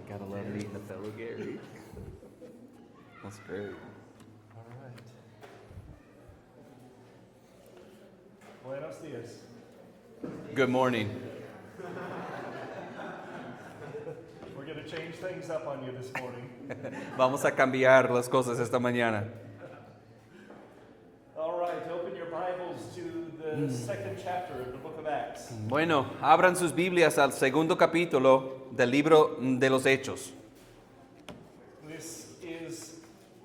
Gotta love meeting a fellow Gary. That's great. All right. Buenos dias. Good morning. We're going to change things up on you this morning. Vamos a cambiar las cosas esta mañana. All right, open your Bibles to the second chapter of the book of Acts. Bueno, abran sus Biblias al segundo capítulo del libro de los Hechos. This is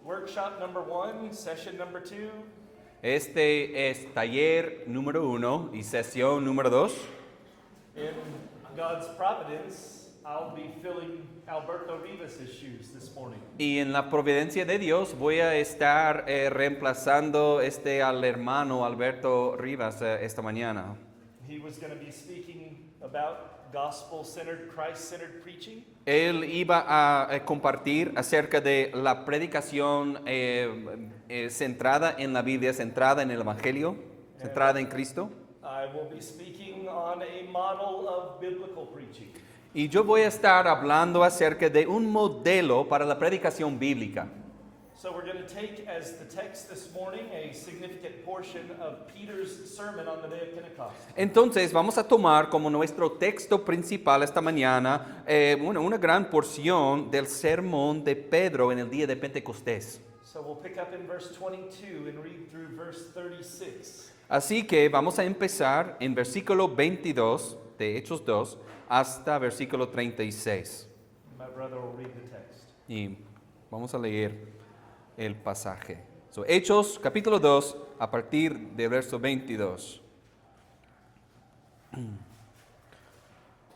workshop number 1, session number 2. Este es taller número 1 y sesión número 2. In God's providence, I'll be filling Alberto Rivas' shoes this morning. Y en la providencia de Dios voy a estar reemplazando al hermano Alberto Rivas esta mañana. He was going to be speaking about gospel-centered, Christ-centered preaching. Él iba a compartir acerca de la predicación centrada en la Biblia, centrada en el Evangelio, centrada en Cristo. I will be speaking on a model of biblical preaching. Y yo voy a estar hablando acerca de un modelo para la predicación bíblica. So we're going to take as the text this morning a significant portion of Peter's sermon on the day of Pentecost. Entonces vamos a tomar como nuestro texto principal esta mañana una gran porción del sermón de Pedro en el día de Pentecostés. So we'll pick up in verse 22 and read through verse 36. Así que vamos a empezar en versículo 22 de Hechos 2 hasta versículo 36. My brother will read the text. Y vamos a leer el pasaje. So, Hechos capítulo 2 a partir del verso 22.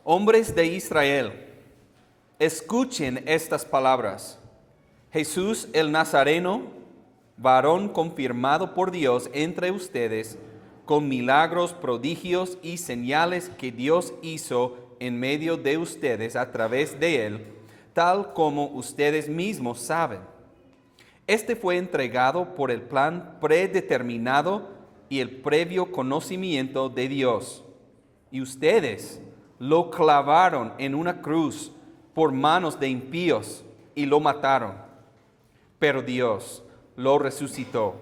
Hombres de Israel, escuchen estas palabras. Jesús el Nazareno, varón confirmado por Dios entre ustedes, con milagros, prodigios y señales que Dios hizo en medio de ustedes a través de él, tal como ustedes mismos saben. Este fue entregado por el plan predeterminado y el previo conocimiento de Dios. Y ustedes lo clavaron en una cruz por manos de impíos y lo mataron. Pero Dios lo resucitó,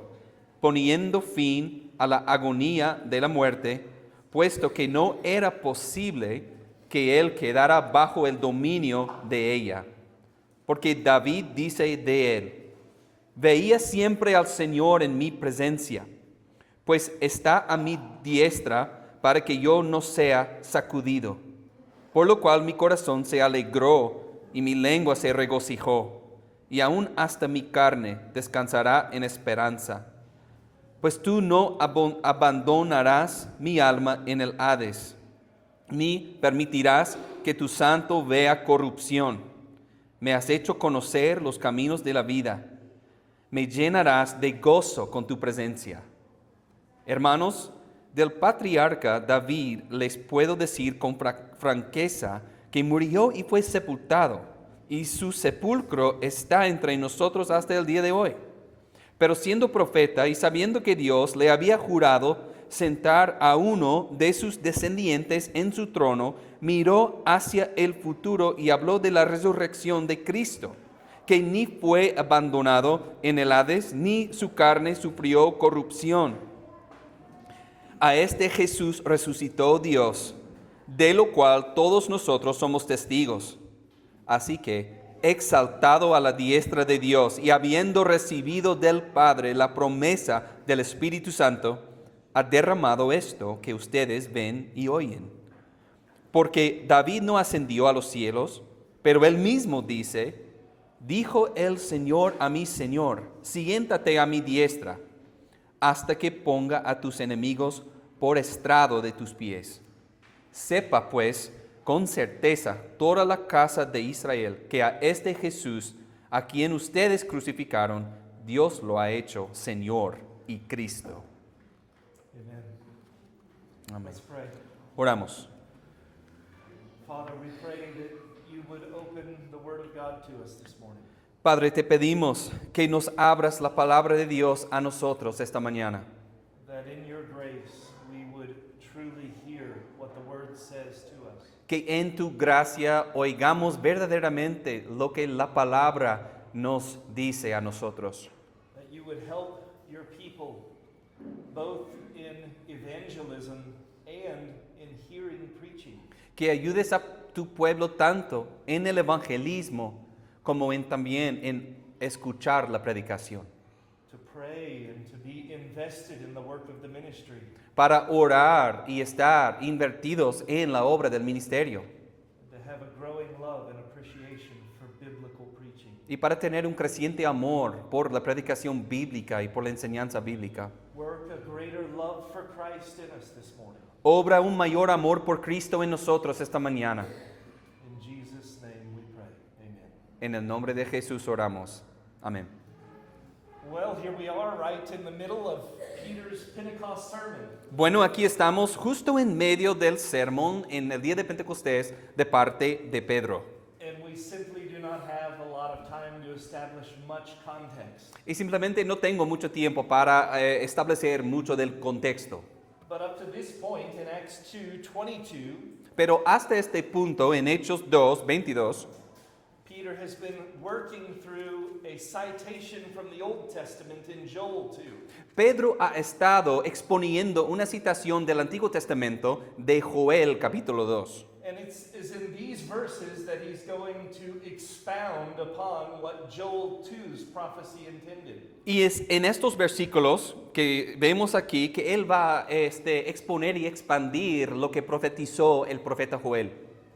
poniendo fin a la agonía de la muerte, puesto que no era posible que él quedara bajo el dominio de ella. Porque David dice de él: veía siempre al Señor en mi presencia, pues está a mi diestra para que yo no sea sacudido. Por lo cual mi corazón se alegró y mi lengua se regocijó, y aún hasta mi carne descansará en esperanza. Pues tú no abandonarás mi alma en el Hades, ni permitirás que tu santo vea corrupción. Me has hecho conocer los caminos de la vida. Me llenarás de gozo con tu presencia. Hermanos, del patriarca David les puedo decir con franqueza que murió y fue sepultado, y su sepulcro está entre nosotros hasta el día de hoy. Pero siendo profeta y sabiendo que Dios le había jurado sentar a uno de sus descendientes en su trono, miró hacia el futuro y habló de la resurrección de Cristo, que ni fue abandonado en el Hades, ni su carne sufrió corrupción. A este Jesús resucitó Dios, de lo cual todos nosotros somos testigos. Así que, exaltado a la diestra de Dios y habiendo recibido del Padre la promesa del Espíritu Santo, ha derramado esto que ustedes ven y oyen. Porque David no ascendió a los cielos, pero él mismo dice: dijo el Señor a mi Señor, siéntate a mi diestra, hasta que ponga a tus enemigos por estrado de tus pies. Sepa pues con certeza toda la casa de Israel que a este Jesús, a quien ustedes crucificaron, Dios lo ha hecho Señor y Cristo. Amen. Amén. Let's pray. Oramos. Father, we pray that you would open the Word of God to us this morning. Padre, te pedimos que nos abras la palabra de Dios a nosotros esta mañana. That in your grace we would truly hear what the Word says to us. que en tu gracia oigamos verdaderamente lo que la palabra nos dice a nosotros. That you would help your people both in evangelism and in hearing preaching. Que ayudes a tu pueblo tanto en el evangelismo como también en escuchar la predicación. To pray and to be invested in the work of the ministry. Para orar y estar invertidos en la obra del ministerio. To have a growing love and appreciation for biblical preaching. Y para tener un creciente amor por la predicación bíblica y por la enseñanza bíblica. Work a greater love for Christ in us this morning. Obra un mayor amor por Cristo en nosotros esta mañana. In Jesus' name we pray. Amen. En el nombre de Jesús oramos. Amén. Well, here we are right in the middle of Peter's Pentecost sermon. Bueno, aquí estamos justo en medio del sermón en el día de Pentecostés de parte de Pedro. And we simply do not have a lot of time to establish much context. Y simplemente no tengo mucho tiempo para establecer mucho del contexto. But up to this point in Acts 2:22, Pero hasta este punto, en Hechos 2, 22, Peter has been working through a citation from the Old Testament in Joel 2. Pedro ha estado exponiendo una citación del Antiguo Testamento de Joel capítulo 2. And it's in these verses that he's going to expound upon what Joel 2's prophecy intended. Y es en estos versículos que vemos aquí que él va a exponer y expandir lo que profetizó el profeta Joel.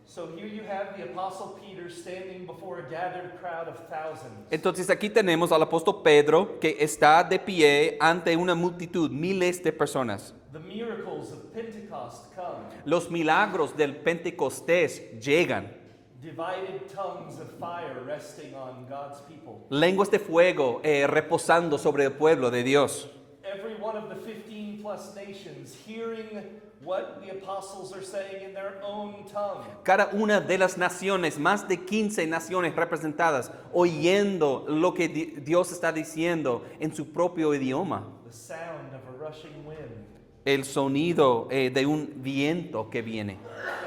So here you have the Apostle Peter standing before a gathered crowd of thousands. Entonces aquí tenemos al apóstol Pedro que está de pie ante una multitud, miles de personas. The miracles of Pentecost come. Los milagros del Pentecostés llegan. Divided tongues of fire resting on God's people. Lenguas de fuego reposando sobre el pueblo de Dios. Every one of the 15 plus nations hearing what the apostles are saying in their own tongue. Cada una de las naciones, más de 15 naciones representadas, oyendo lo que Dios está diciendo en su propio idioma. The sound of a rushing wind. El sonido de un viento que viene,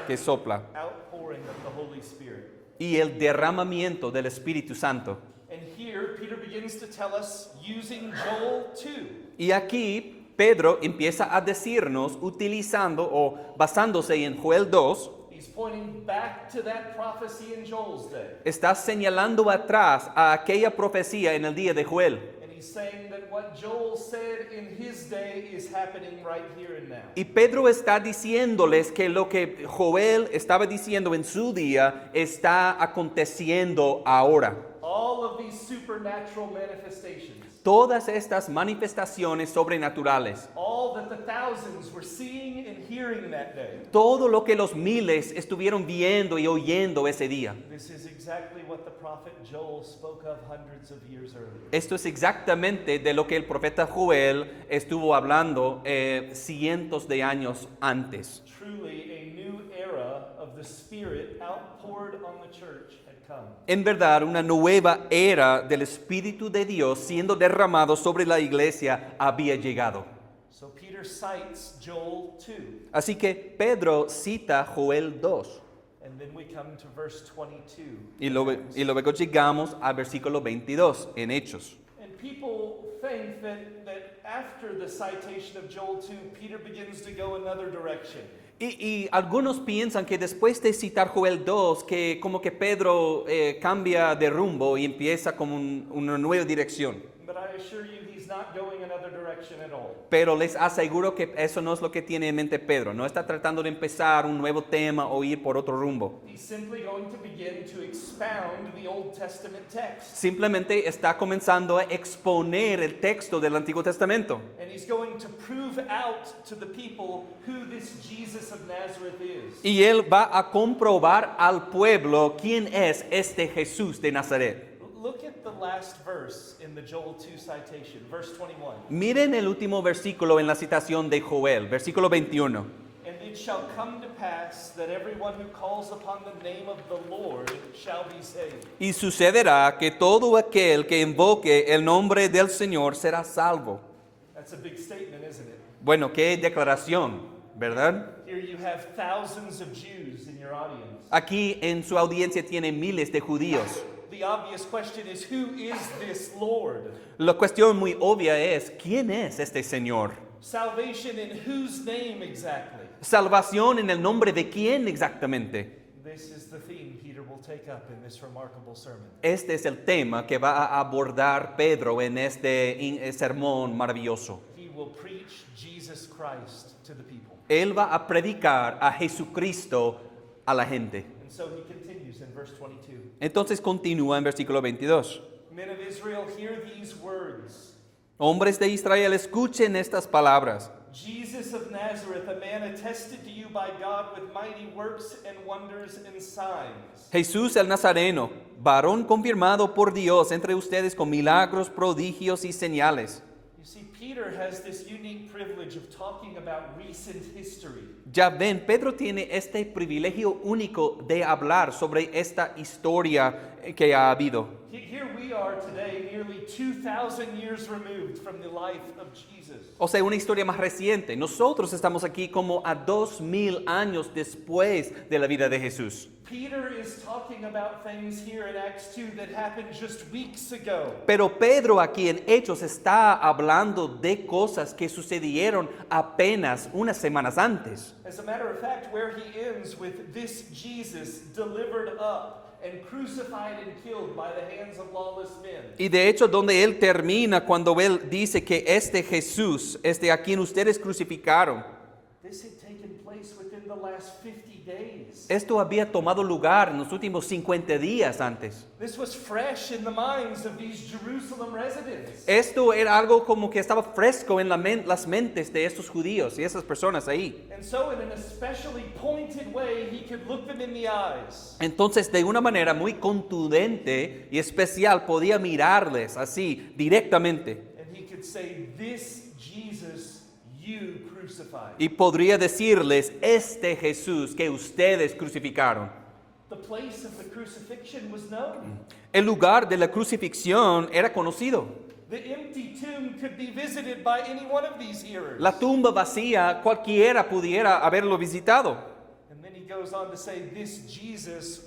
que sopla. Outpouring of the Holy Spirit. Y el derramamiento del Espíritu Santo. And here Peter begins to tell us using Joel 2. Y aquí Pedro empieza a decirnos, utilizando o basándose en Joel 2, He's pointing back to that prophecy in Joel's day. está señalando atrás a aquella profecía en el día de Joel. And he's saying that what Joel said in his day is happening right here and now. Y Pedro está diciéndoles que lo que Joel estaba diciendo en su día está aconteciendo ahora. All of these supernatural manifestations, Todas estas manifestaciones sobrenaturales, all that the thousands were seeing and hearing that day. todo lo que los miles estuvieron viendo y oyendo ese día. This is exactly what the prophet Joel spoke of hundreds of years earlier. Esto es exactamente de lo que el profeta Joel estuvo hablando cientos de años antes. Truly, a new era of the Spirit outpoured on the church had come. En verdad, una nueva era del Espíritu de Dios siendo derramado sobre la iglesia había llegado. So Peter cites Joel 2, Así que Pedro cita Joel 2 and then we come to verse 22. y luego llegamos al versículo 22 en Hechos. And people think that after the citation of Joel 2, Peter begins to go another direction. Y algunos piensan que después de citar Joel 2, que como que Pedro cambia de rumbo y empieza como una nueva dirección. But I assure you, he's not going another direction at all. Pero les aseguro que eso no es lo que tiene en mente Pedro. No está tratando de empezar un nuevo tema o ir por otro rumbo. He's simply going to begin to expound the Old Testament text. Simplemente está comenzando a exponer el texto del Antiguo Testamento. And he's going to prove out to the people who this Jesus of Nazareth is. Y él va a comprobar al pueblo quién es este Jesús de Nazaret. Look at the last verse in the Joel 2 citation, verse 21. Miren el último versículo en la citación de Joel, versículo 21. And it shall come to pass that everyone who calls upon the name of the Lord shall be saved. Y sucederá que todo aquel que invoque el nombre del Señor será salvo. That's a big statement, isn't it? Bueno, qué declaración. ¿verdad? Here you have thousands of Jews in your audience. Aquí en su audiencia tiene miles de judíos. The obvious question is, who is this Lord? La cuestión muy obvia es, ¿quién es este Señor? Salvation in whose name exactly? Salvación en el nombre de quién exactamente. This is the theme Peter will take up in this remarkable sermon. Este es el tema que va a abordar Pedro en este sermón maravilloso. He will preach Jesus Christ to the people. Él va a predicar a Jesucristo a la gente. And so he continues in verse 22. Entonces continúa en versículo 22. Men of Israel, hear these words. Hombres de Israel, escuchen estas palabras. Jesus of Nazareth, a man attested to you by God with mighty works and wonders and signs. Jesús el Nazareno, varón confirmado por Dios entre ustedes con milagros, prodigios y señales. You see, Peter has this unique privilege of talking about recent history. Ya ven, Pedro tiene este privilegio único de hablar sobre esta historia que ha habido. Here we are today, nearly 2,000 years removed from the life of Jesus. O sea, una historia más reciente. Nosotros estamos aquí como a 2000 años después de la vida de Jesús. Peter is talking about things here in Acts 2 that happened just weeks ago. Pero Pedro aquí en Hechos está hablando de cosas que sucedieron apenas unas semanas antes. As a matter of fact, where he ends with this Jesus delivered up and crucified and killed by the hands of lawless men. Y de hecho, donde él termina cuando él dice que este Jesús, a quien ustedes crucificaron, This had taken place within the last 50 days. esto había tomado lugar en los últimos 50 días antes. This was fresh in the minds of these Jerusalem residents. Esto era algo como que estaba fresco en las mentes de estos judíos y esas personas ahí. And so in an especially pointed way, he could look them in the eyes. Entonces, de una manera muy contundente y especial, podía mirarles así, directamente. And he could say, this Jesus you crucified. Y podría decirles, este Jesús que ustedes crucificaron. The place of the crucifixion was known. El lugar de la crucifixión era conocido. The empty tomb could be visited by any one of these hearers. La tumba vacía, cualquiera pudiera haberlo visitado. And then he goes on to say, this Jesus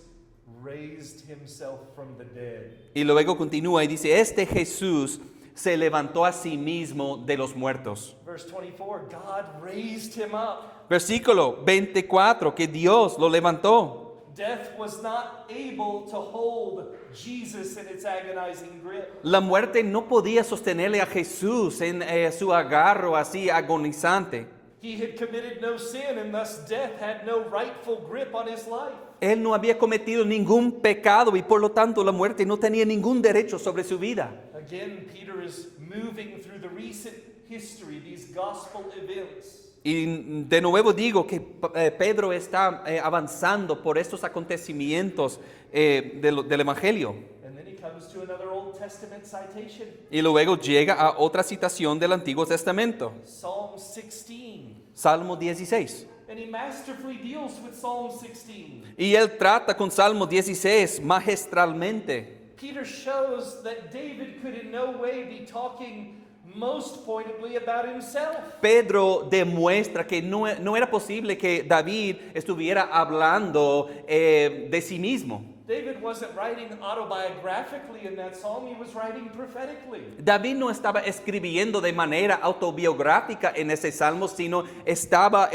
raised himself from the dead. Y luego continúa y dice, este Jesús se levantó a sí mismo de los muertos. Verse 24, God raised him up. Versículo 24, que Dios lo levantó. Death was not able to hold Jesus in its agonizing grip. La muerte no podía sostenerle a Jesús en su agarro así agonizante. He had committed no sin, and thus death had no rightful grip on his life. Él no había cometido ningún pecado y por lo tanto la muerte no tenía ningún derecho sobre su vida. Again, Peter is moving through the recent history, these gospel events. Y de nuevo digo que Pedro está avanzando por estos acontecimientos del Evangelio. And then he comes to another Old Testament citation, Y luego llega a otra citación del Antiguo Testamento, Psalm 16. Salmo 16. And he masterfully deals with Psalm 16. Y él trata con Salmo 16 magistralmente. Peter shows that David could in no way be talking most pointedly about himself. Pedro demuestra que no era posible que David estuviera hablando de sí mismo. David wasn't writing autobiographically in that psalm, he was writing prophetically. David no estaba escribiendo de manera autobiográfica en ese salmo, sino estaba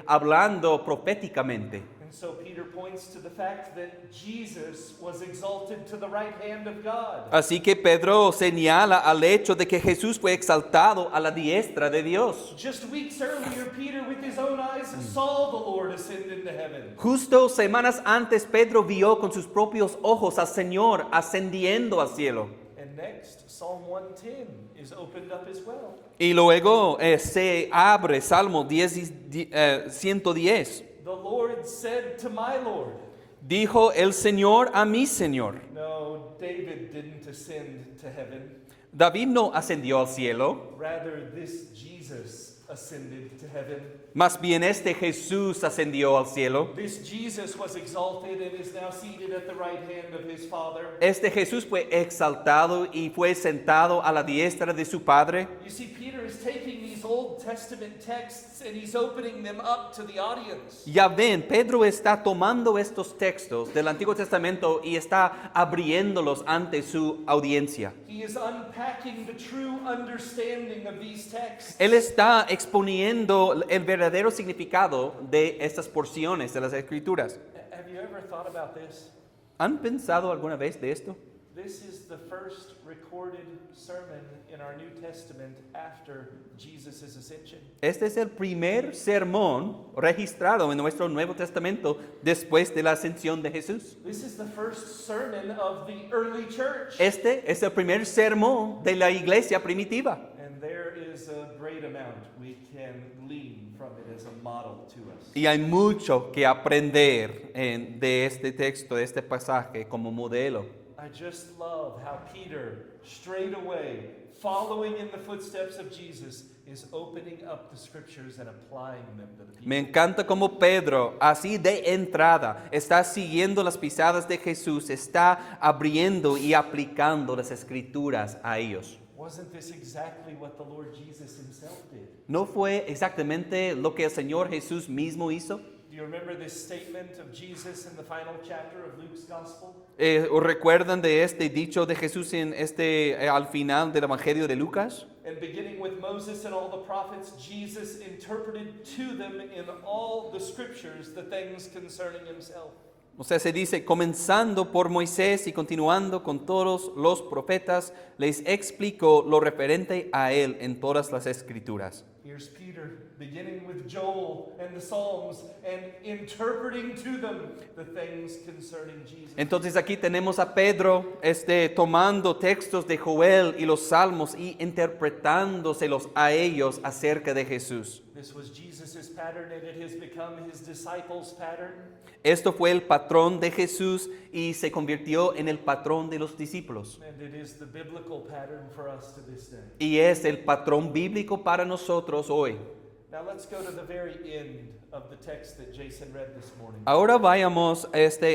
hablando proféticamente. And so Peter points to the fact that Jesus was exalted to the right hand of God. Así que Pedro señala al hecho de que Jesús fue exaltado a la diestra de Dios. Just weeks earlier, Peter with his own eyes saw the Lord ascend into heaven. Justo semanas antes, Pedro vio con sus propios ojos al Señor ascendiendo al cielo. And next, Psalm 110 is opened up as well. Y luego se abre Salmo 110. The Lord said to my Lord. Dijo el Señor a mi Señor. No, David didn't ascend to heaven. David no ascendió al cielo. Rather, this Jesus ascended to heaven. Más bien este Jesús ascendió al cielo. This Jesus was exalted and is now seated at the right hand of his Father. Este Jesús fue exaltado y fue sentado a la diestra de su Padre. You see, Peter is taking these Old Testament texts and he's opening them up to the audience. Ya ven, Pedro está tomando estos textos del Antiguo Testamento y está abriéndolos ante su audiencia. He is unpacking the true understanding of these texts. Él está exponiendo el verdadero significado de estas porciones de las Escrituras. Have you ever thought about this? ¿Han pensado alguna vez de esto? This is the first recorded sermon in our New Testament after Jesus' ascension. Este es el primer sermón registrado en nuestro Nuevo Testamento después de la ascensión de Jesús. This is the first sermon of the early church. Este es el primer sermón de la iglesia primitiva. And there is a great amount we can glean from it as a model to us. Y hay mucho que aprender de este texto, de este pasaje como modelo. I just love how Peter, straight away, following in the footsteps of Jesus, is opening up the scriptures and applying them to the people. Me encanta como Pedro, así de entrada, está siguiendo las pisadas de Jesús, está abriendo y aplicando las escrituras a ellos. Wasn't this exactly what the Lord Jesus himself did? ¿No fue exactamente lo que el Señor Jesús mismo hizo? Do you remember this statement of Jesus in the final chapter of Luke's Gospel? ¿O recuerdan de este dicho de Jesús al final del Evangelio de Lucas? And beginning with Moses and all the prophets, Jesus interpreted to them in all the scriptures the things concerning himself. O sea, se dice, comenzando por Moisés y continuando con todos los profetas, les explicó lo referente a él en todas las escrituras. Here's Peter, beginning with Joel and the Psalms and interpreting to them the things concerning Jesus. Entonces aquí tenemos a Pedro tomando textos de Joel y los Salmos y interpretándoselos a ellos acerca de Jesús. This was Jesus' pattern and it has become his disciples' pattern. Esto fue el patrón de Jesús y se convirtió en el patrón de los discípulos. And it is the biblical pattern for us to this day. Y es el patrón bíblico para nosotros hoy. Now let's go to the very end of the text that Jason read this morning. Ahora vayamos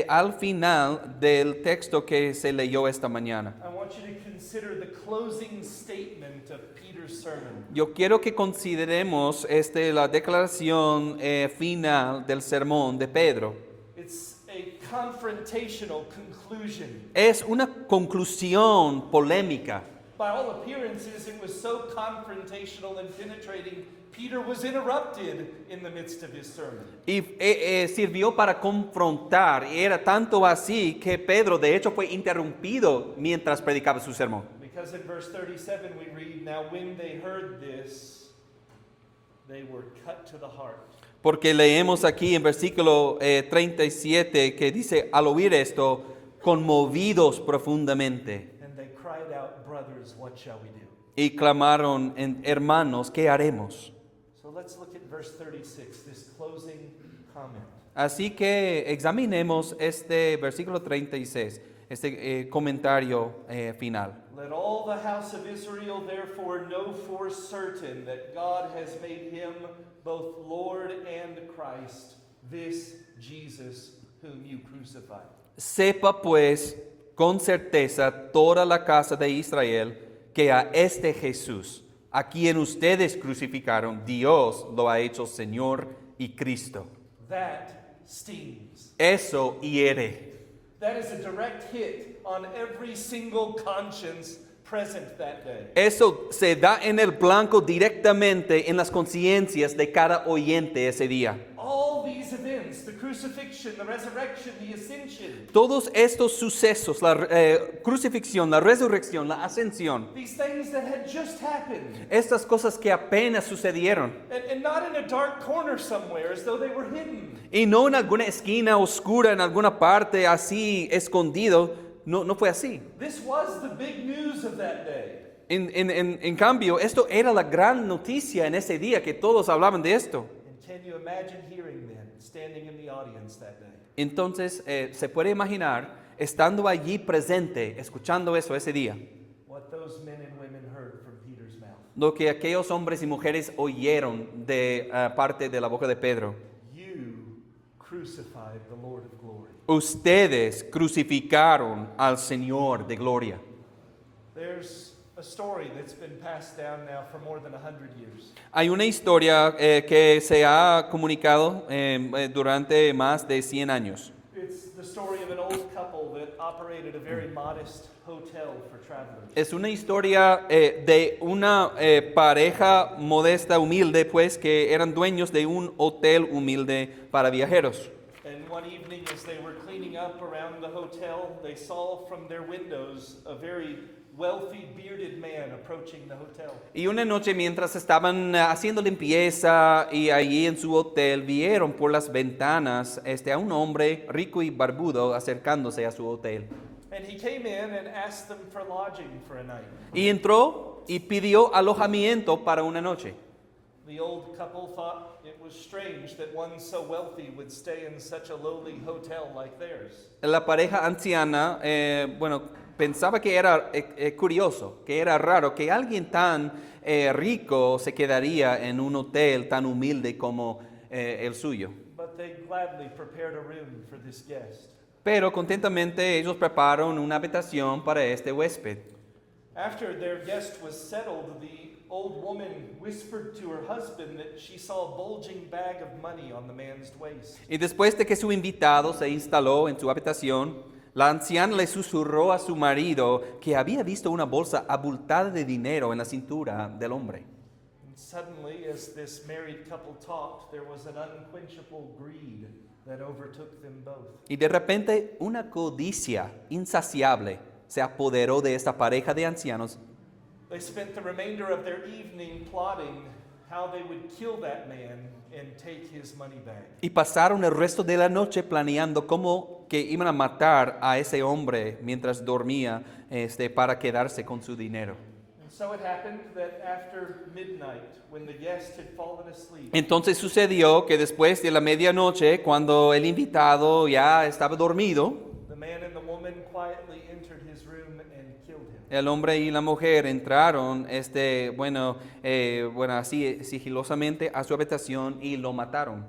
al final del texto que se leyó esta mañana. I want you to consider the closing statement of Peter's sermon. Yo quiero que consideremos la declaración final del sermón de Pedro. It's a confrontational conclusion. Es una conclusión polémica. By all appearances, it was so confrontational and penetrating, Peter was interrupted in the midst of his sermon. Y sirvió para confrontar, y era tanto así que Pedro de hecho fue interrumpido mientras predicaba su sermón. Because in verse 37 we read, "Now when they heard this, they were cut to the heart." Porque leemos aquí en versículo 37 que dice, al oír esto, conmovidos profundamente. And they cried out, "Brothers, what shall we do?" Y clamaron, hermanos, ¿qué haremos? So let's look at verse 36, this closing comment. Así que examinemos este versículo 36, comentario final. Let all the house of Israel therefore know for certain that God has made him both Lord and Christ, this Jesus whom you crucified. Sepa pues con certeza toda la casa de Israel que a este Jesús, a quien ustedes crucificaron, Dios lo ha hecho Señor y Cristo. That stings. Eso hiere. That is a direct hit on every single conscience present that day. Eso se da en el blanco directamente en las conciencias de cada oyente ese día. All these events, the crucifixion, the resurrection, the ascension, Todos estos sucesos, la crucifixión, la resurrección, la ascensión, these things that had just happened, estas cosas que apenas sucedieron, and not in a dark corner somewhere as though they were hidden. y no en alguna esquina oscura, en alguna parte así escondido, no fue así. This was the big news of that day. En cambio, esto era la gran noticia en ese día, que todos hablaban de esto. And can you imagine hearing them standing in the audience that day? Entonces, se puede imaginar estando allí presente, escuchando eso ese día. What those men and women heard from Peter's mouth. lo que aquellos hombres y mujeres oyeron de parte de la boca de Pedro. You crucified the Lord of glory. Ustedes crucificaron al Señor de gloria. There's a story that's been passed down now for more than 100 years. Hay una historia que se ha comunicado durante más de 100 años. It's the story of an old couple that operated a very modest hotel for travelers. Es una historia de una pareja modesta, humilde, pues, que eran dueños de un hotel humilde para viajeros. And one evening, as they were cleaning up around the hotel, they saw from their windows a very wealthy, bearded man approaching the hotel. Y una noche, mientras estaban haciendo limpieza y allí en su hotel, vieron por las ventanas a un hombre rico y barbudo acercándose a su hotel. And he came in and asked them for lodging for a night. Y entró y pidió alojamiento para una noche. The old couple thought it was strange that one so wealthy would stay in such a lowly hotel like theirs. La pareja anciana, pensaba que era curioso, que era raro que alguien tan rico se quedaría en un hotel tan humilde como el suyo. But they gladly prepared a room for this guest. Pero contentamente ellos prepararon una habitación para este huésped. After their guest was settled, the old woman whispered to her husband that she saw a bulging bag of money on the man's waist. Y después de que su invitado se instaló en su habitación, la anciana le susurró a su marido que había visto una bolsa abultada de dinero en la cintura del hombre. And suddenly, as this married couple talked, there was an unquenchable greed that overtook them both. Y de repente una codicia insaciable se apoderó de esta pareja de ancianos. They spent the remainder of their evening plotting how they would kill that man and take his money back. Y pasaron el resto de la noche planeando cómo que iban a matar a ese hombre mientras dormía para quedarse con su dinero. And so it happened that after midnight, when the guest had fallen asleep, Entonces sucedió que después de la medianoche, cuando el invitado ya estaba dormido, the man and the woman quietly entered his room and killed him. el hombre y la mujer entraron, así sigilosamente a su habitación y lo mataron.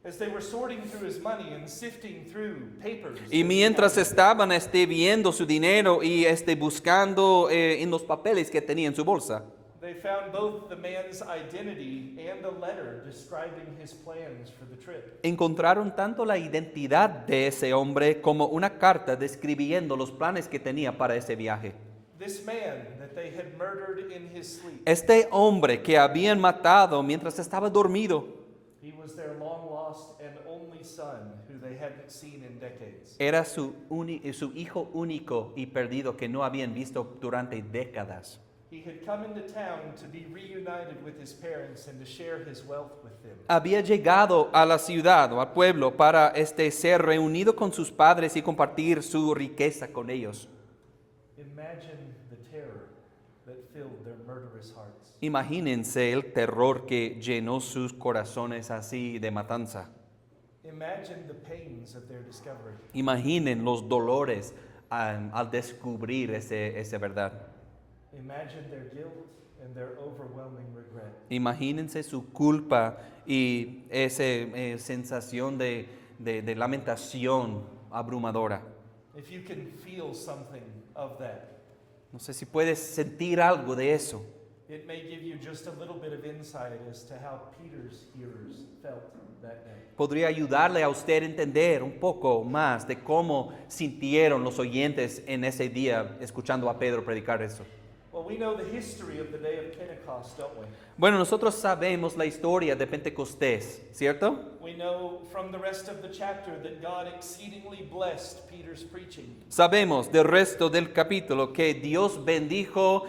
As they were sorting through his money and sifting through papers, Y mientras estaban viendo su dinero y buscando en los papeles que tenía en su bolsa, they found both the man's identity and a letter describing his plans for the trip. encontraron tanto la identidad de ese hombre como una carta describiendo los planes que tenía para ese viaje. This man that they had murdered in his sleep, Este hombre que habían matado mientras estaba dormido he was their long lost and only son who they hadn't seen in decades. era su hijo único y perdido que no habían visto durante décadas. He had come into town to be reunited with his parents and to share his wealth with them. Había llegado a la ciudad o al pueblo para ser reunido con sus padres y compartir su riqueza con ellos. Imagine the terror that filled their murderous hearts. Imagínense el terror que llenó sus corazones así de matanza. Imagine the pains of their discovery. Imaginen los dolores al descubrir esa verdad. Imagine their guilt and their overwhelming regret. Imagínense su culpa y esa sensación de lamentación abrumadora. If you can feel something of that, No sé si puedes sentir algo de eso. it may give you just a little bit of insight as to how Peter's hearers felt that day. Podría ayudarle a usted a entender un poco más de cómo sintieron los oyentes en ese día escuchando a Pedro predicar eso. Well, we know the history of the day of Pentecost, don't we? Bueno, nosotros sabemos la historia de Pentecostés, ¿cierto? We know from the rest of the chapter that God exceedingly blessed Peter's preaching. Sabemos del resto del capítulo que Dios bendijo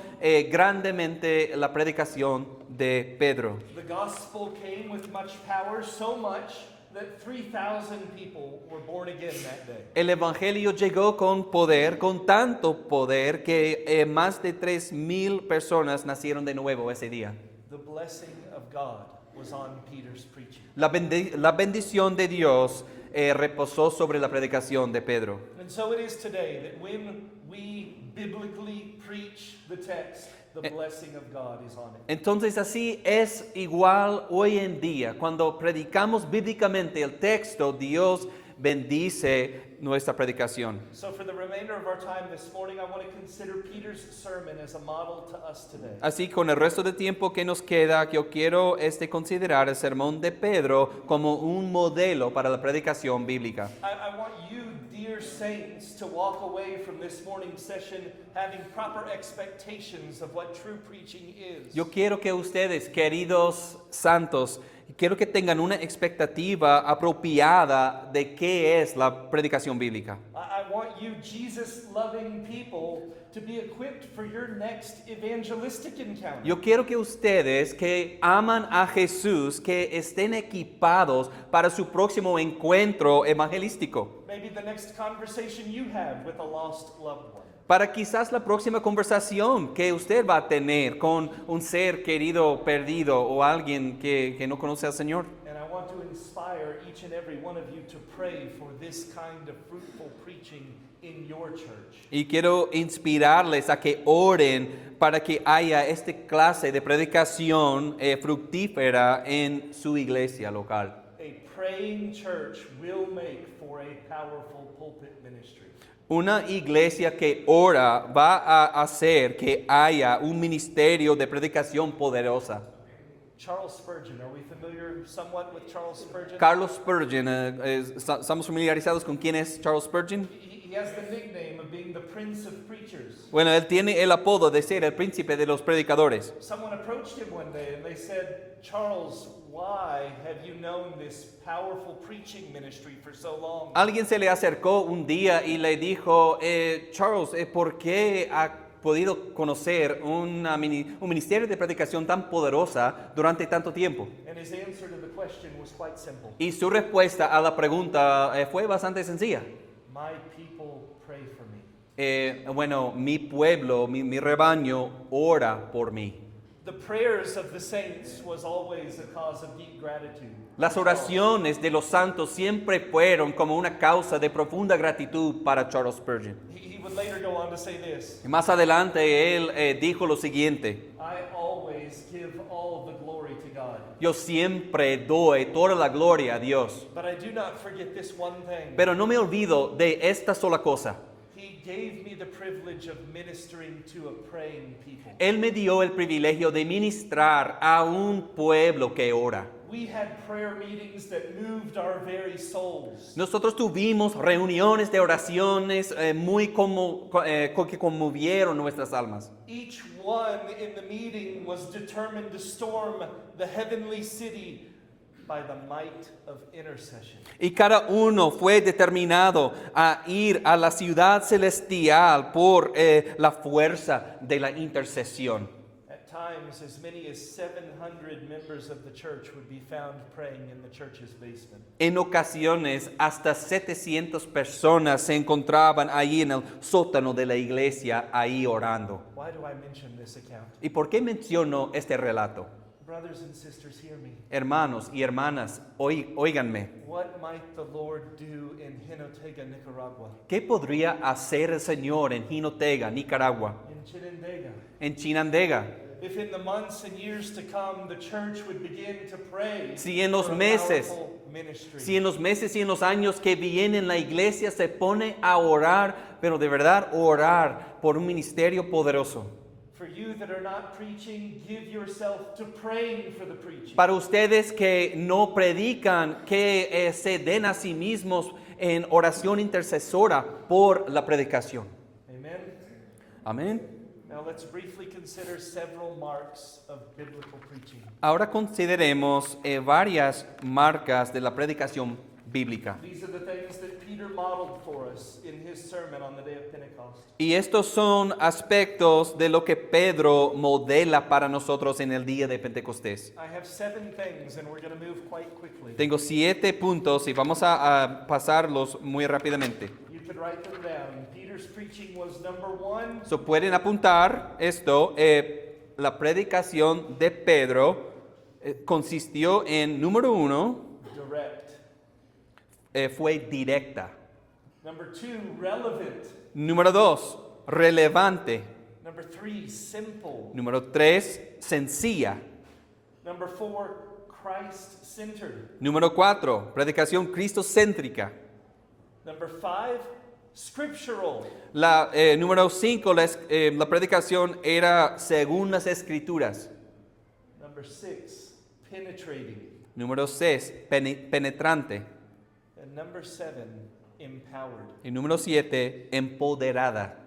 grandemente la predicación de Pedro. The gospel came with much power, so much that 3,000 people were born again that day. El evangelio llegó con poder, con tanto poder que más de 3,000 personas nacieron de nuevo ese día. The blessing of God was on Peter's preaching. La bendición de Dios reposó sobre la predicación de Pedro. And so it is today that when we biblically preach the text, the blessing of God is on it. Entonces así es igual hoy en día. Cuando predicamos bíblicamente el texto, Dios bendice nuestra predicación. So for the remainder of our time this morning, I want to consider Peter's sermon as a model to us today. Así, con el resto del tiempo que nos queda, yo quiero considerar el sermón de Pedro como un modelo para la predicación bíblica. I want you, dear saints, to walk away from this morning's session having proper expectations of what true preaching is. Yo quiero que ustedes, queridos santos, quiero que tengan una expectativa apropiada de qué es la predicación bíblica. I want you, Jesus-loving people, to be equipped for your next evangelistic encounter. Yo quiero que ustedes que aman a Jesús, que estén equipados para su próximo encuentro evangelístico. Maybe the next conversation you have with a lost loved one. Para quizás la próxima conversación que usted va a tener con un ser querido perdido o alguien que no conoce al Señor. And I want to inspire each and every one of you to pray for this kind of fruitful preaching in your church. Y quiero inspirarles a que oren para que haya esta clase de predicación fructífera en su iglesia local. A praying church will make for a powerful pulpit ministry. Una iglesia que ora va a hacer que haya un ministerio de predicación poderosa. Charles Spurgeon, are we familiar somewhat with Charles Spurgeon? Carlos Spurgeon, ¿estamos familiarizados con quién es Charles Spurgeon? He has the nickname of being the Prince of Preachers. Bueno, él tiene el apodo de ser el príncipe de los predicadores. Someone approached him one day and they said, Charles, why have you known this powerful preaching ministry for so long? Alguien se le acercó un día y le dijo, Charles, ¿por qué ha podido conocer un ministerio de predicación tan poderosa durante tanto tiempo? And his answer to the question was quite simple. Y su respuesta a la pregunta fue bastante sencilla. My people pray for me. Bueno, mi pueblo, mi rebaño ora por mí. The prayers of the saints was always a cause of deep gratitude. Las oraciones de los santos siempre fueron como una causa de profunda gratitud para Charles Spurgeon. He would later go on to say this. Y más adelante él dijo lo siguiente: I always give all the glory to God. yo siempre doy toda la gloria a Dios, But I do not forget this one thing. pero no me olvido de esta sola cosa. He gave me the privilege of ministering to a praying people. Él me dio el privilegio de ministrar a un pueblo que ora. We had prayer meetings that moved our very souls. Nosotros tuvimos reuniones de oraciones que conmovieron nuestras almas. Each one in the meeting was determined to storm the heavenly city by the might of intercession. Y cada uno fue determinado a ir a la ciudad celestial por la fuerza de la intercesión. At times, as many as 700 members of the church would be found praying in the church's basement. En ocasiones, hasta 700 personas se encontraban ahí en el sótano de la iglesia, ahí orando. Why do I mention this account? ¿Y por qué menciono este relato? Brothers and sisters, hear me. Hermanos y hermanas, óiganme. What might the Lord do in Jinotega, Nicaragua, ¿Qué podría hacer el Señor en Jinotega, Nicaragua, in Chinandega, en Chinandega? if in the months and years to come the church would begin to pray Si en los for a meses, powerful ministry? Si en los meses y en los años que vienen la iglesia se pone a orar, pero de verdad orar por un ministerio poderoso. For you that are not preaching, give yourself to praying for the preaching. Para ustedes que no predican, que se den a sí mismos en oración intercesora por la predicación. Amen. Amén. Now let's briefly consider several marks of biblical preaching. Ahora consideremos varias marcas de la predicación bíblica. These are the things that Peter modeled for us in his sermon on the day of Pentecost. Y estos son aspectos de lo que Pedro modela para nosotros en el día de Pentecostés. I have 7 things and we're going to move quite quickly. Tengo 7 puntos y vamos a pasarlos muy rápidamente. You could write them down. Peter's preaching was number 1, So, pueden apuntar esto. La predicación de Pedro consistió en, número 1, direct. fue directa. Number 2, relevant. Número 2, relevante. Number 3, simple. Número 3, sencilla. Number 4, Christ-centered. Número 4, predicación cristocéntrica. Number 5, scriptural. Número 5, la predicación era según las escrituras. Number 6, penetrating. Número 6, penetrante. And number 7, empowered. Y número 7, empoderada.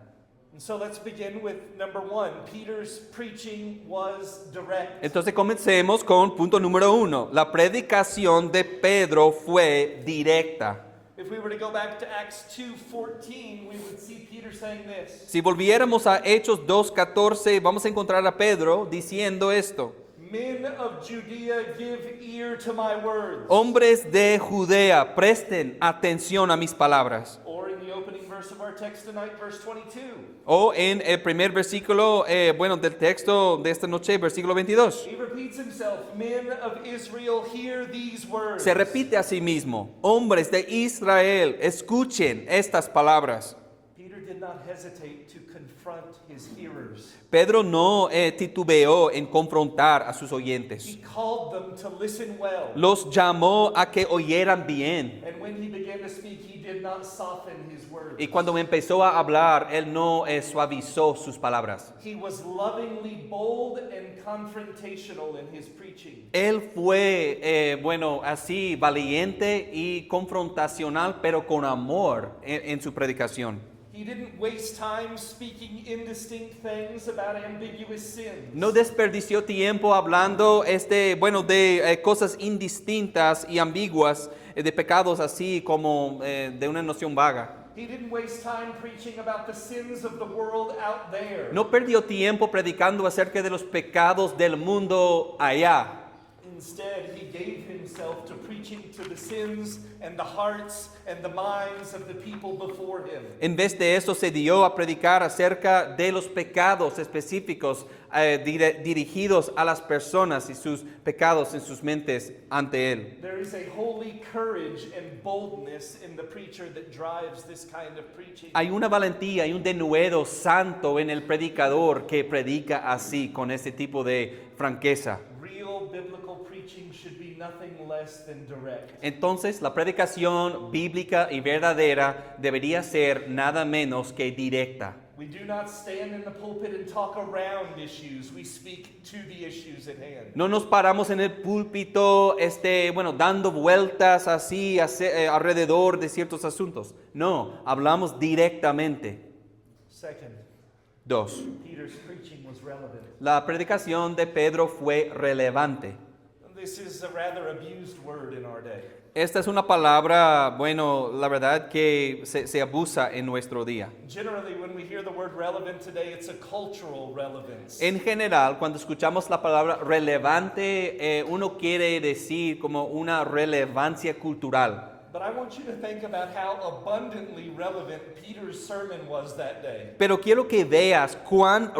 And so let's begin with number 1. Peter's preaching was direct. Entonces comencemos con punto número 1. La predicación de Pedro fue directa. If we were to go back to Acts 2:14, we would see Peter saying this. Si volviéramos a Hechos 2:14, vamos a encontrar a Pedro diciendo esto. Men of Judea, give ear to my words. Hombres de Judea, presten atención a mis palabras. Or in the opening verse of our text tonight, verse 22. O en el primer versículo, del texto de esta noche, versículo 22. He repeats himself, men of Israel, hear these words. Se repite a sí mismo, hombres de Israel, escuchen estas palabras. Peter did not hesitate to confront his hearers. Pedro no titubeó en confrontar a sus oyentes. He called them to listen well. Los llamó a que oyeran bien. And when he began to speak, he did not soften his words. Y cuando empezó a hablar, él no suavizó sus palabras. He was lovingly bold and confrontational in his preaching. Él fue, así, valiente y confrontacional, pero con amor en su predicación. He didn't waste time speaking indistinct things about ambiguous sins. No desperdició tiempo hablando de cosas indistintas y ambiguas, de pecados así como de una noción vaga. He didn't waste time preaching about the sins of the world out there. No perdió tiempo predicando acerca de los pecados del mundo allá. Instead, he gave himself to preaching to the sins and the hearts and the minds of the people before him. En vez de eso se dio a predicar acerca de los pecados específicos dirigidos a las personas y sus pecados en sus mentes ante él. There is a holy courage and boldness in the preacher that drives this kind of preaching. Hay una valentía y un denuedo santo en el predicador que predica así, con ese tipo de franqueza. Real biblical preaching should be nothing less than direct. Entonces, la predicación bíblica y verdadera debería ser nada menos que directa. We do not stand in the pulpit and talk around issues. We speak to the issues at hand. No nos paramos en el púlpito, dando vueltas así alrededor de ciertos asuntos. No, hablamos directamente. Second, 2. Peter's preaching was relevant. La predicación de Pedro fue relevante. This is a rather abused word in our day. Esta es una palabra, la verdad que se abusa en nuestro día. Generally, when we hear the word relevant today, it's a cultural relevance. En general, cuando escuchamos la palabra relevante, uno quiere decir como una relevancia cultural. But I want you to think about how abundantly relevant Peter's sermon was that day. Pero quiero que veas cuán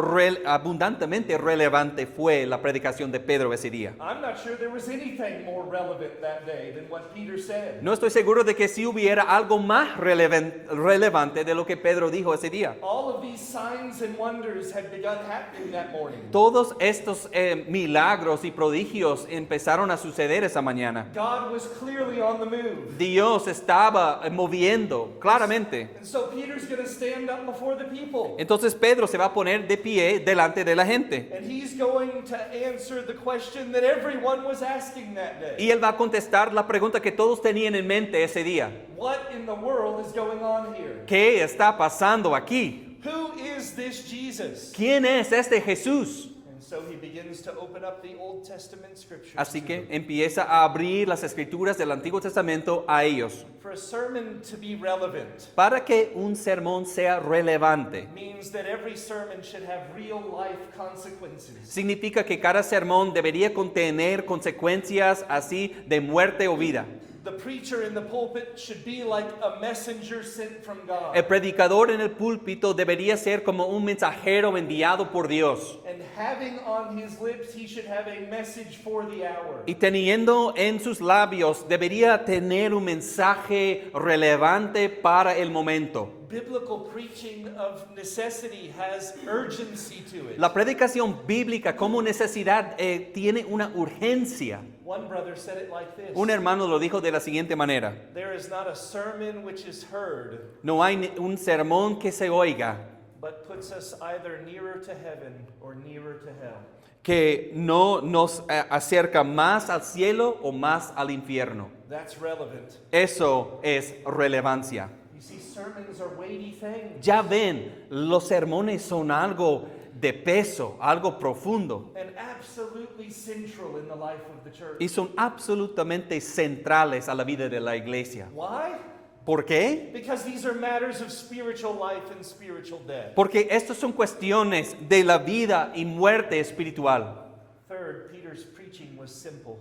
abundantemente relevante fue la predicación de Pedro ese día. I'm not sure there was anything more relevant that day than what Peter said. No estoy seguro de que si hubiera algo más relevante de lo que Pedro dijo ese día. All of these signs and wonders had begun happening that morning. Todos estos milagros y prodigios empezaron a suceder esa mañana. God was clearly on the move. Dios estaba moviendo claramente. And so Peter's going to stand up before the people. Entonces Pedro se va a poner de pie delante de la gente. And he's going to answer the question that everyone was asking that day. Y él va a contestar la pregunta que todos tenían en mente ese día. What in the world is going on here? ¿Qué está pasando aquí? Who is this Jesus? ¿Quién es este Jesús? And so he begins to open up the Old Testament scriptures. Así to que them. empieza a abrir las escrituras del Antiguo Testamento a ellos. For a sermon to be relevant Para que un sermón sea relevante, means that every sermon should have real life consequences. significa que cada sermón debería contener consecuencias así de muerte o vida. The preacher in the pulpit should be like a messenger sent from God. El predicador en el púlpito debería ser como un mensajero enviado por Dios. And having on his lips, he should have a message for the hour. Y teniendo en sus labios, debería tener un mensaje relevante para el momento. Biblical preaching of necessity has urgency to it. La predicación bíblica como necesidad tiene una urgencia. One brother said it like this. Un hermano lo dijo de la siguiente manera: There is not a sermon which is heard, no hay un sermón que se oiga but puts us either nearer to heaven or nearer to hell. que no nos acerca más al cielo o más al infierno. That's relevant. Eso es relevancia. You see, sermons are weighty things. Ya ven, los sermones son algo de peso, algo profundo, And absolutely central in the life of the church. y son absolutamente centrales a la vida de la iglesia. Why? ¿Por qué? Because these are matters of spiritual life and spiritual death. Porque estas son cuestiones de la vida y muerte espiritual. Third, Peter's preaching was simple.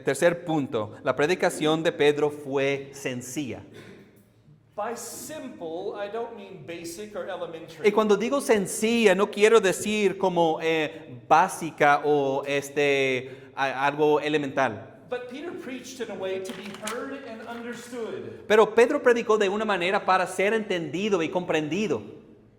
Tercer punto, la predicación de Pedro fue sencilla. By simple, I don't mean basic or Y elementary. cuando digo sencilla, no quiero decir como básica o algo elemental. But Peter preached in a way to be heard and understood. Pero Pedro predicó de una manera para ser entendido y comprendido.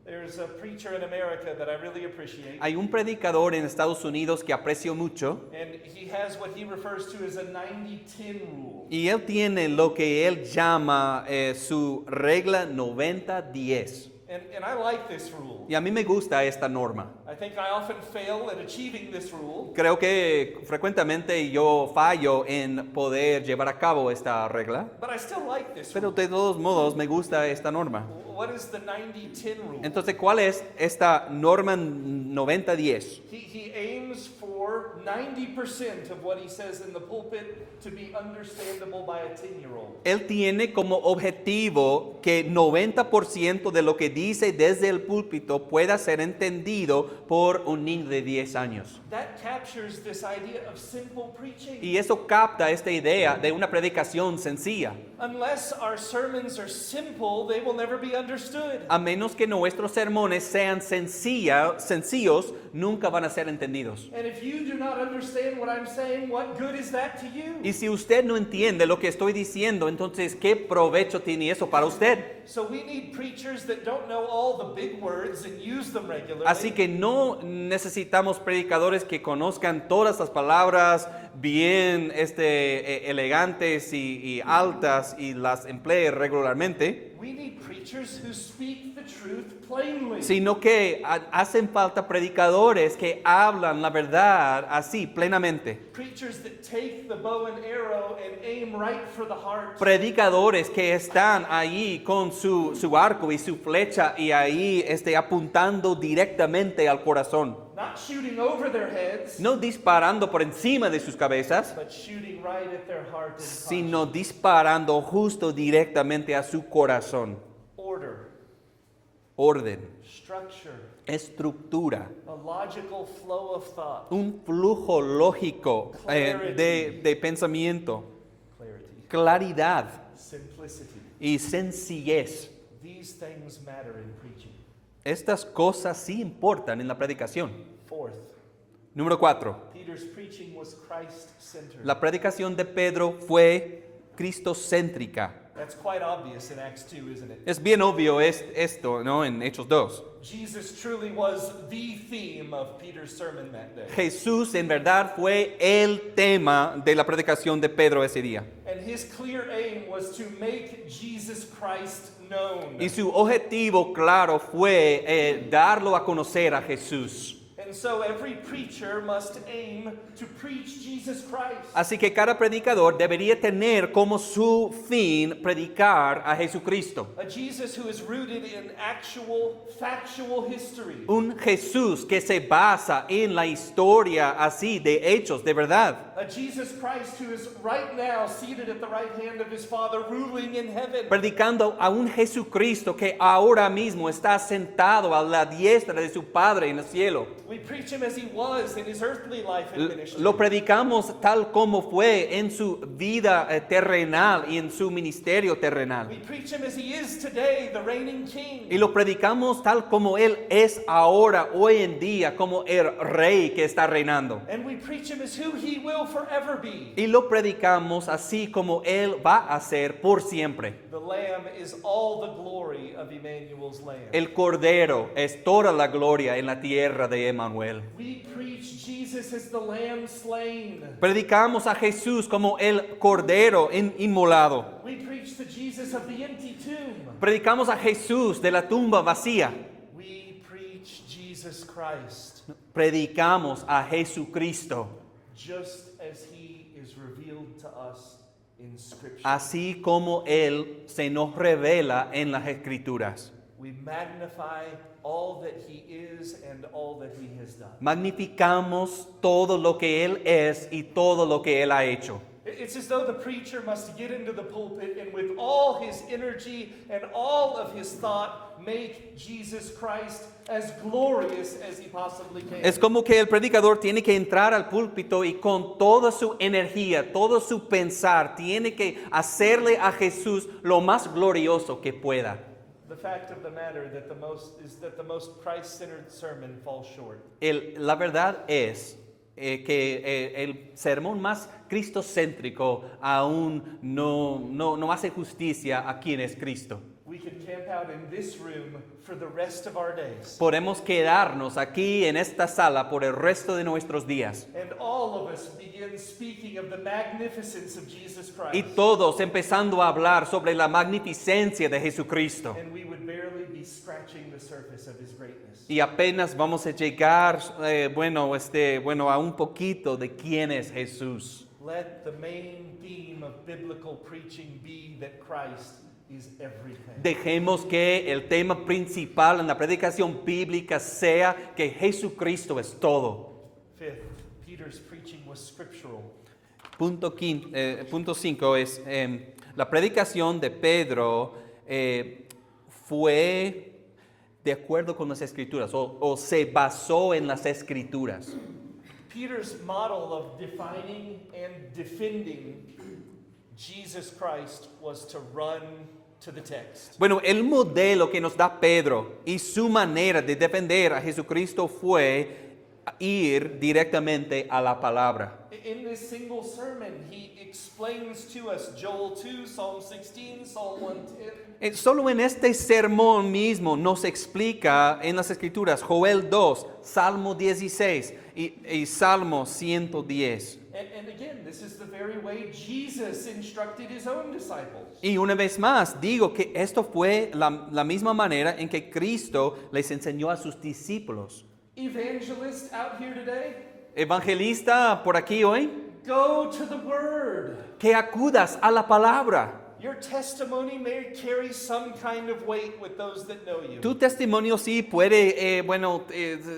There's a preacher in America that I really appreciate. Hay un predicador en Estados Unidos que aprecio mucho And he has what he refers to as a 90-10 rule. y él tiene lo que él llama su regla 90-10. And I like this rule. Y a mí me gusta esta norma. I think I often fail at achieving this rule. Creo que frecuentemente yo fallo en poder llevar a cabo esta regla, But I still like this pero rule. de todos modos me gusta esta norma. What is the 90-10 rule? Entonces, ¿cuál es esta norma 90-10? He aims for 90% of what he says in the pulpit to be understandable by a 10-year-old. Él tiene como objetivo que 90% de lo que dice desde el púlpito pueda ser entendido por un niño de 10 años. That captures this idea of simple preaching. Y eso capta esta idea de una predicación sencilla. Unless our sermons are simple, they will never be understood. A menos que nuestros sermones sean sencillos, nunca van a ser entendidos. And if you do not understand what I'm saying, what good is that to you? Y si usted no entiende lo que estoy diciendo, entonces, ¿qué provecho tiene eso para usted? So we need preachers that don't know all the big words and use them regularly. Así que no necesitamos predicadores que conozcan todas las palabras bien elegantes y altas y las emplee regularmente, We need preachers who speak the truth plainly. sino que hacen falta predicadores que hablan la verdad así plenamente. Preachers that take the bow and arrow and aim right for the heart. Predicadores que están ahí con su arco y su flecha y ahí apuntando directamente al corazón. Not shooting over their heads, No disparando por encima de sus cabezas, but shooting right at their heart and sino conscience. disparando justo directamente a su corazón. Order, Orden, structure, estructura, a logical flow of thought, un flujo lógico de pensamiento, clarity, claridad simplicity. y sencillez. These things matter in preaching. Estas cosas sí importan en la predicación. Fourth, Número 4. Peter's preaching was Christ-centered. La predicación de Pedro fue cristocéntrica. That's quite obvious in Acts 2, isn't it? Es bien obvio esto, ¿no? En Hechos 2. Jesus truly was the theme of Peter's sermon that day. Jesús en verdad fue el tema de la predicación de Pedro ese día. And his clear aim was to make Jesus Christ known. Y su objetivo claro fue darlo a conocer a Jesús. And so every preacher must aim to preach Jesus Christ. Así que cada predicador debería tener como su fin predicar a Jesucristo. A Jesus who is rooted in actual, factual history. Un Jesús que se basa en la historia así de hechos de verdad. A Jesus Christ who is right now seated at the right hand of his Father, ruling in heaven. Predicando a un Jesucristo que ahora mismo está sentado a la diestra de su Padre en el cielo. We We preach him as he was in his earthly life and ministry. Lo predicamos tal como fue en su vida terrenal y en su ministerio terrenal. We preach him as he is today, the reigning king. Y lo predicamos tal como Él es ahora, hoy en día, como el rey que está reinando. And we preach him as who he will forever be. Y lo predicamos así como Él va a ser por siempre. The Lamb is all the glory of Emmanuel's land. El Cordero es toda la gloria en la tierra de Emmanuel. We preach Jesus as the Lamb slain. Predicamos a Jesús como el Cordero inmolado. We preach the Jesus of the empty tomb. Predicamos a Jesús de la tumba vacía. We preach Jesus Christ Predicamos a Jesucristo, just as he is revealed to us in Scripture. así como Él se nos revela en las Escrituras. We magnify all that he is and all that he has done. Magnificamos todo lo que Él es y todo lo que Él ha hecho. It's as though the preacher must get into the pulpit and with all his energy and all of his thought make Jesus Christ as glorious as he possibly can. Es como que el predicador tiene que entrar al púlpito y con toda su energía, todo su pensar, tiene que hacerle a Jesús lo más glorioso que pueda. The fact of the matter that the most Christ-centered sermon falls short. La verdad es que el sermón más cristocéntrico aún no hace justicia a quien es Cristo. We could camp out in this room for the rest of our days. Podemos quedarnos aquí en esta sala por el resto de nuestros días. And all of us begin speaking of the magnificence of Jesus Christ. Y todos empezando a hablar sobre la magnificencia de Jesucristo. And we would barely be scratching the surface of his greatness. Y apenas vamos a llegar, a un poquito de quién es Jesús. Let the main theme of biblical preaching be that Christ is everything. Dejemos que el tema principal en la predicación bíblica sea que Jesucristo es todo. Fifth, Peter's preaching was scriptural. Punto 5 es, la predicación de Pedro fue de acuerdo con las Escrituras o se basó en las Escrituras. Peter's model of defining and defending Jesus Christ was to run to the text. Bueno, el modelo que nos da Pedro y su manera de defender a Jesucristo fue ir directamente a la palabra. In this single sermon, he explains to us Joel 2, Psalm 16, Psalm 110. Solo en este sermón mismo nos explica en las Escrituras Joel 2, Salmo 16 y Salmo 110. And again, this is the very way Jesus instructed his own disciples. Y una vez más, digo que esto fue la misma manera en que Cristo les enseñó a sus discípulos. Evangelist out here today, Evangelista por aquí hoy, go to the Word. que acudas a la palabra. Your testimony may carry some kind of weight with those that know you. Tu testimonio sí puede,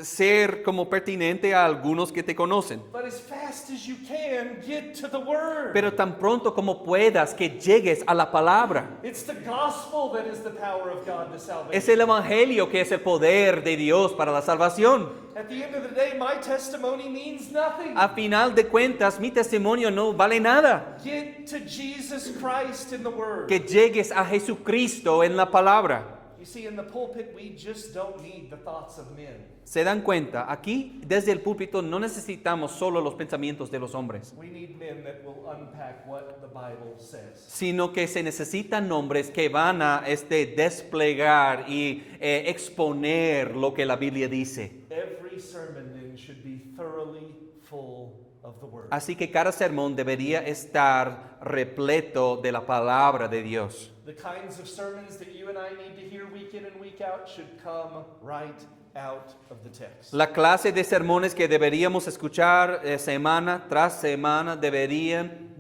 ser como pertinente a algunos que te conocen. But as fast as you can, get to the Word. Pero tan pronto como puedas, que llegues a la palabra. It's the gospel that is the power of God to salvation. Es el evangelio que es el poder de Dios para la salvación. At the end of the day, my testimony means nothing. A final de cuentas, mi testimonio no vale nada. Get to Jesus Christ in the Word. Que llegues a Jesucristo en la palabra. You see, in the pulpit, we just don't need the thoughts of men. ¿Se dan cuenta? Aquí, desde el púlpito, no necesitamos solo los pensamientos de los hombres, We need men that will unpack what the Bible says. sino que se necesitan hombres que van a desplegar y exponer lo que la Biblia dice. Every sermon then should be thoroughly full of the Word. Así que cada sermón debería estar repleto de la palabra de Dios. The kinds of sermons that you and I need to hear week in and week out should come right out of the text. La clase de sermones que deberíamos escuchar semana tras semana deberían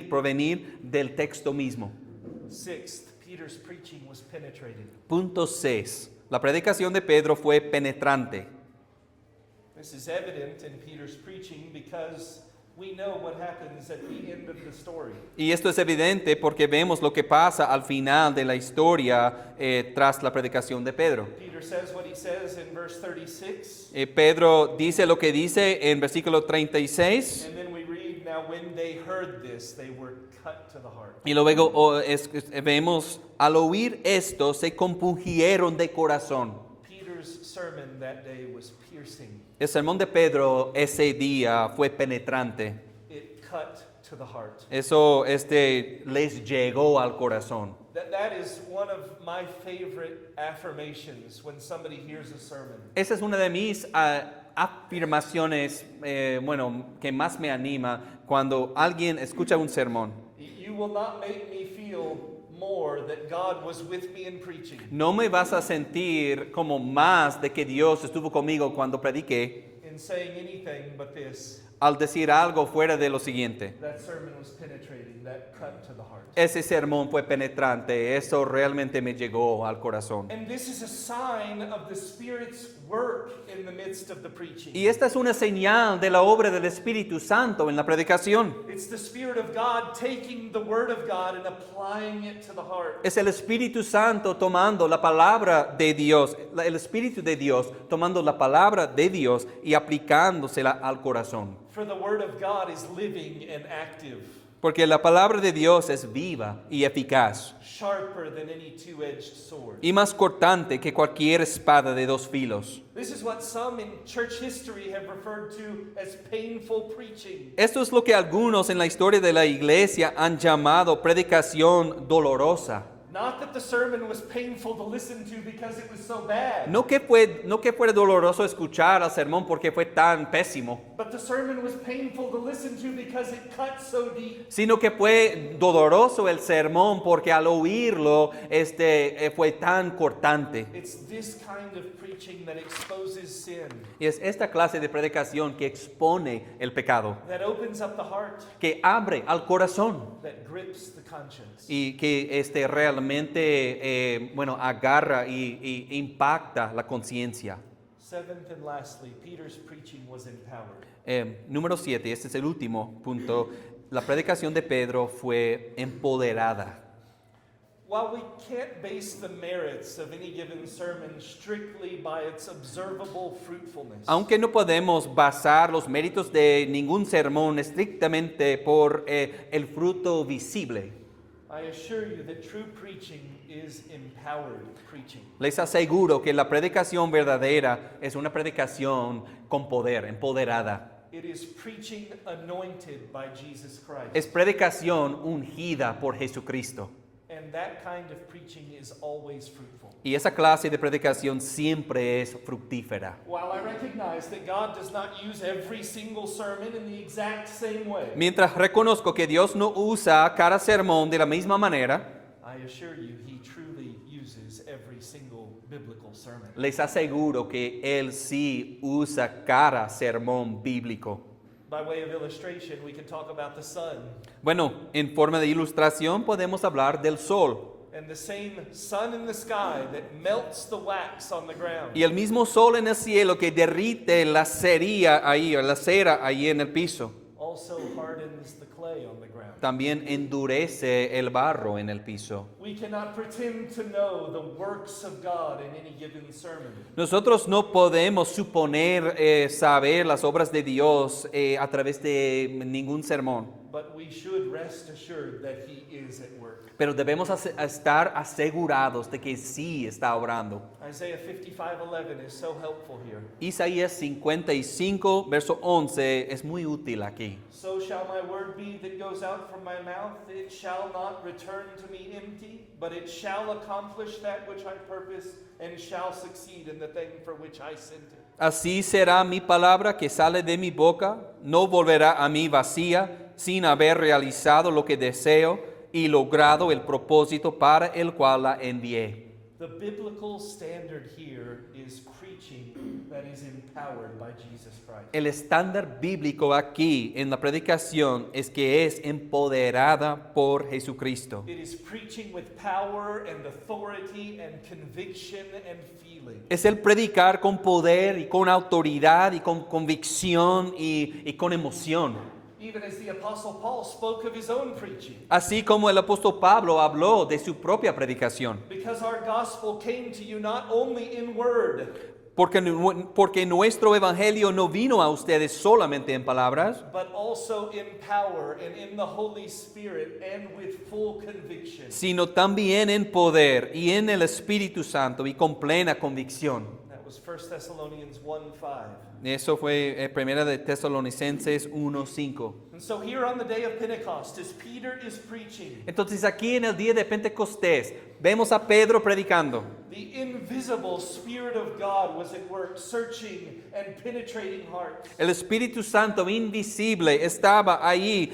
provenir del texto mismo. Sixth, Peter's preaching was penetrated. Punto 6. La predicación de Pedro fue penetrante. This is evident in Peter's preaching because we know what happens at the end of the story. Y esto es evidente porque vemos lo que pasa al final de la historia tras la predicación de Pedro. Peter says what he says in verse 36. Pedro dice lo que dice en versículo 36. And then we read, now when they heard this, they were cut to the heart. Y luego vemos, al oír esto, se compungieron de corazón. Peter's sermon that day was piercing. El sermón de Pedro ese día fue penetrante. It cut to the heart. Eso les llegó al corazón. That is one of my favorite affirmations when somebody hears a sermon. Esa es una de mis afirmaciones, que más me anima cuando alguien escucha un sermón. You will not make me feel more that God was with me in preaching. No me vas a sentir como más de que Dios estuvo conmigo cuando prediqué In saying anything but this, al decir algo fuera de lo siguiente. that sermon was penetrating, that cut to the heart. Ese sermón fue penetrante, eso realmente me llegó al corazón. And this is a sign of the Spirit's work in the midst of the preaching. Y esta es una señal de la obra del Espíritu Santo en la predicación. It's the Spirit of God taking the Word of God and applying it to the heart. Es el Espíritu Santo tomando la palabra de Dios, el Espíritu de Dios tomando la palabra de Dios y aplicándosela al corazón. For the Word of God is living and active, Porque la palabra de Dios es viva y eficaz sharper than any two-edged sword. y más cortante que cualquier espada de dos filos. This is what some in church history have referred to as painful preaching. Esto es lo que algunos en la historia de la iglesia han llamado predicación dolorosa. Not that the sermon was painful to listen to because it was so bad, No que fuera doloroso escuchar al sermón porque fue tan pésimo, but the sermon was painful to listen to because it cut so deep. sino que fue doloroso el sermón porque al oírlo fue tan cortante. It's this kind of preaching that exposes sin, Y es esta clase de predicación que expone el pecado, that opens up the heart, que abre al corazón that grips the conscience. y que realmente agarra y impacta la conciencia. Seventh and lastly, Peter's preaching was empowered. Número 7, este es el último punto. La predicación de Pedro fue empoderada. While we can't base the merits of any given sermon strictly by its observable fruitfulness, Aunque no podemos basar los méritos de ningún sermón estrictamente por el fruto visible, I assure you that true preaching is empowered preaching. les aseguro que la predicación verdadera es una predicación con poder, empoderada. It is preaching anointed by Jesus Christ. Es predicación ungida por Jesucristo. And that kind of preaching is always fruitful. Y esa clase de predicación siempre es fructífera. While I recognize that God does not use every single sermon in the exact same way, Mientras reconozco que Dios no usa cada sermón de la misma manera, I assure you He truly uses every single biblical sermon. les aseguro que Él sí usa cada sermón bíblico. By way of illustration, we can talk about the sun. Bueno, en forma de ilustración podemos hablar del sol. And the same sun in the sky that melts the wax on the ground Y el mismo sol en el cielo que derrite la cera ahí en el piso, also hardens the clay on the ground. también endurece el barro en el piso. We cannot pretend to know the works of God in any given sermon. Nosotros no podemos suponer saber las obras de Dios a través de ningún sermón, But we should rest assured that He is at work. pero debemos estar asegurados de que sí está obrando. Isaiah 55:11 is so helpful here. Isaías 55, verso 11 es muy útil aquí. So shall my word be that goes out from my mouth, it shall not return to me empty, but it shall accomplish that which I purpose, and shall succeed in the thing for which I sent it. Así será mi palabra que sale de mi boca, no volverá a mí vacía, sin haber realizado lo que deseo y logrado el propósito para el cual la envié. The biblical standard here is preaching that is empowered by Jesus Christ. El estándar bíblico aquí en la predicación es que es empoderada por Jesucristo. It is preaching with power and authority and conviction and feeling. Es el predicar con poder y con autoridad y con convicción y con emoción. even as the Apostle Paul spoke of his own preaching. Así como el apóstol Pablo habló de su propia predicación. Because our gospel came to you not only in word, Porque nuestro evangelio no vino a ustedes solamente en palabras, but also in power and in the Holy Spirit and with full conviction. sino también en poder y en el Espíritu Santo y con plena convicción. That was 1 Thessalonians 1:5. Eso fue primera de Tesalonicenses 1:5. And so here on the day of Pentecost, as Peter is preaching, Entonces aquí en el día de Pentecostés vemos a Pedro predicando. the invisible Spirit of God was at work, searching and penetrating hearts. El Espíritu Santo invisible estaba ahí,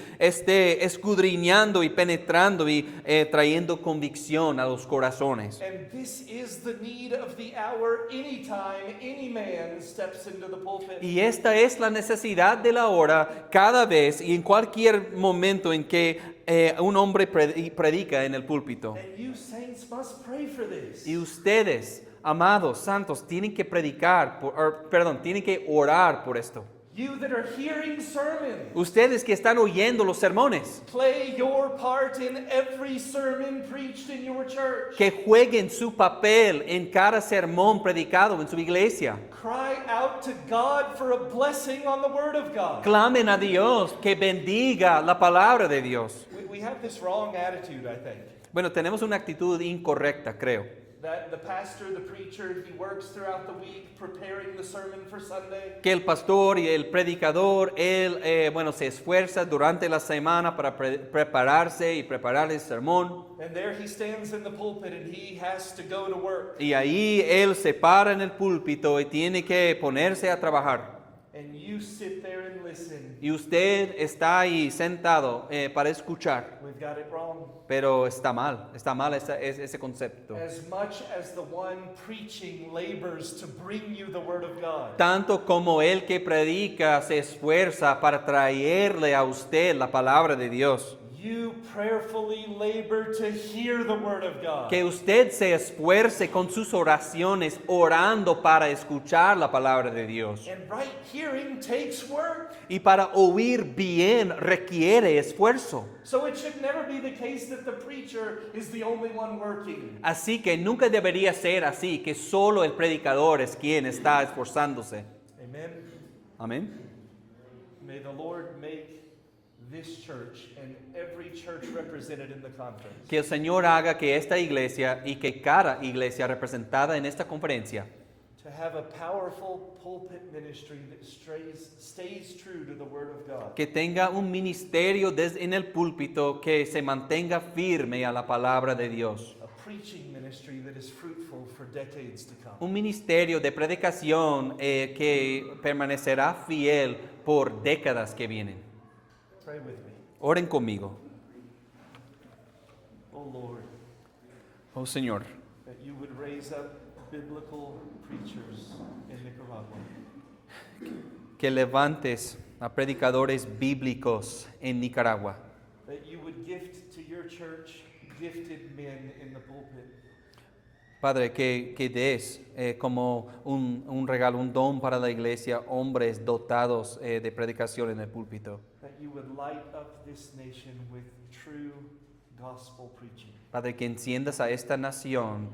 escudriñando y penetrando y trayendo convicción a los corazones. And this is the need of the hour. Anytime any man steps into the pulpit. Y esta es la necesidad de la hora cada vez y en cualquier momento en que un hombre predica en el púlpito. And you saints must pray for this. Y ustedes, amados santos, tienen que tienen que orar por esto. You that are hearing sermons, Ustedes que están oyendo los sermones, play your part in every sermon preached in your church. que jueguen su papel en cada sermón predicado en su iglesia. Cry out to God for a blessing on the Word of God. Clamen a Dios que bendiga la palabra de Dios. We have this wrong attitude, I think. Bueno, tenemos una actitud incorrecta, creo. That the pastor, the preacher, he works throughout the week preparing the sermon for Sunday. Que el pastor y el predicador, él, se esfuerza durante la semana para prepararse y preparar el sermón. And there he stands in the pulpit and he has to go to work. Y ahí él se para en el púlpito y tiene que ponerse a trabajar. And you sit there and listen. Y usted está ahí sentado para escuchar. We've got it wrong. Pero está mal ese concepto. As much as the one preaching labors to bring you the Word of God, Tanto como el que predica se esfuerza para traerle a usted la palabra de Dios. you prayerfully labor to hear the Word of God. Que usted se esfuerce con sus oraciones orando para escuchar la palabra de Dios. And right hearing takes work. Y para oír bien requiere esfuerzo. So it should never be the case that the preacher is the only one working. Así que nunca debería ser así, que solo el predicador es quien está esforzándose. Amen. Amén. May the Lord make this church and every church represented in the conference Que el Señor haga que esta iglesia y que cada iglesia representada en esta conferencia to have a powerful pulpit ministry that stays true to the Word of God. que tenga un ministerio en el púlpito que se mantenga firme a la palabra de Dios. A preaching ministry that is fruitful for decades to come. Un ministerio de predicación que permanecerá fiel por décadas que vienen. Pray with me. Oren conmigo. Oh Lord, Oh Señor, that you would raise up biblical preachers in Nicaragua. que levantes a predicadores bíblicos en Nicaragua. That you would gift to your church gifted men in the pulpit. Padre, que des como un regalo, un don para la iglesia, hombres dotados de predicación en el púlpito. That you would light up this nation with true gospel preaching. Padre, que enciendas a esta nación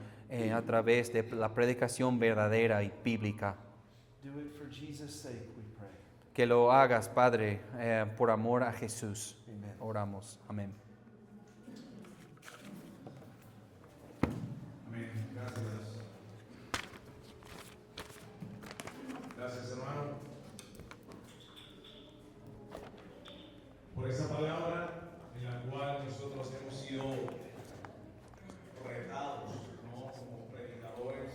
a través de la predicación verdadera y bíblica. Do it for Jesus' sake, we pray. Que lo hagas, Padre, por amor a Jesús. Amen. Oramos. Amén. Amén. Gracias. Gracias, hermano, por esa palabra.